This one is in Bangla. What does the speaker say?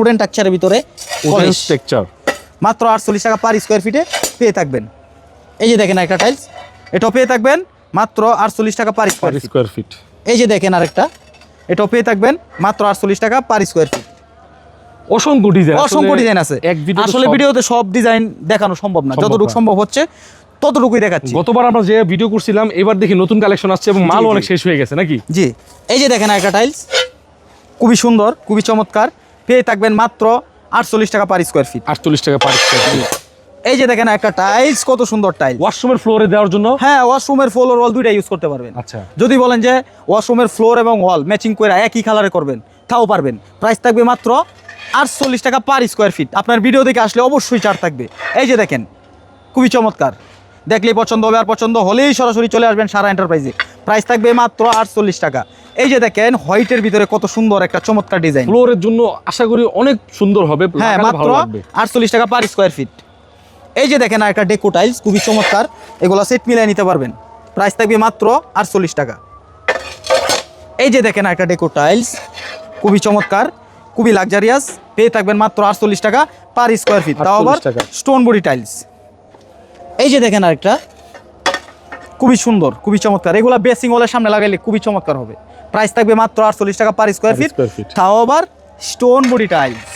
উডেন টেক্সচারের ভিতরে উডেন টেক্সচার মাত্র 48 টাকা পার স্কয়ার ফিটে পেয়ে থাকবেন। এই যে দেখেন একটা টাইলস, এটাও পেয়ে থাকবেন মাত্র 48 টাকা পার স্কয়ার ফিট। এই যে দেখেন আরেকটা, এটাও পেয়ে থাকবেন মাত্র 48 টাকা পার স্কয়ার ফিট। অসংখ্য ডিজাইন আছে। আসলে ভিডিওতে সব ডিজাইন দেখানো সম্ভব না, যতটুকু সম্ভব হচ্ছে ততটুকুই দেখাচ্ছি। গতবার আমরা যে ভিডিও করছিলাম, এবার দেখি নতুন কালেকশন আসছে এবং মাল অনেক শেষ হয়ে গেছে নাকি? জি, এই যে দেখেন একটা টাইলস, খুবই সুন্দর, খুবই চমৎকার, পেয়ে থাকবেন মাত্র 48 টাকা পার স্কয়ার ফিট। 48 টাকা পার স্কয়ার ফিট। এই যে দেখেন একটা টাইলস, কত সুন্দর টাইলস, ওয়াশরুমের ফ্লোরে দেওয়ার জন্য। হ্যাঁ, ওয়াশরুমের ফ্লোর ওয়াল দুইটা ইউজ করতে পারবেন। আচ্ছা, যদি বলেন যে ওয়াশরুমের ফ্লোর এবং ওয়াল ম্যাচিং করে একই কালারে করবেন, তাও পারবেন। প্রাইস থাকবে মাত্র 48 টাকা পার স্কয়ার ফিট। আপনার ভিডিও দেখে আসলে অবশ্যই ছাড় থাকবে। এই যে দেখেন, খুবই চমৎকার, দেখলেই পছন্দ হবে, আর পছন্দ হলেই সরাসরি চলে আসবেন সারা এন্টারপ্রাইজে। প্রাইস থাকবে মাত্র 48 টাকা। এই যে দেখেন হোয়াইটের ভিতরে কত সুন্দর একটা চমৎকার ডিজাইন, ফ্লোরের জন্য আশা করি অনেক সুন্দর হবে। হ্যাঁ, মাত্র 48 টাকা পার স্কয়ার ফিট। এই যে দেখেন একটা ডেকো টাইলস, খুবই চমৎকার, এগুলো সেট মিলিয়ে নিতে পারবেন। প্রাইস থাকবে মাত্র 48 টাকা। এই যে দেখেন একটা ডেকো টাইলস, খুবই চমৎকার, খুবই লাক্সারিয়াস, পেয়ে থাকবেন মাত্র 48 টাকা পার স্কয়ার ফিট, তাও আবার স্টোন বডি টাইলস। এই যে দেখেন আরেকটা, খুবই সুন্দর, খুবই চমৎকার, এগুলা বেসিং ওয়ালের সামনে লাগাইলে খুবই চমৎকার হবে। প্রাইস থাকবে মাত্র 48 টাকা পার স্কয়ার ফিট, তাও আবার স্টোন বডি টাইলস।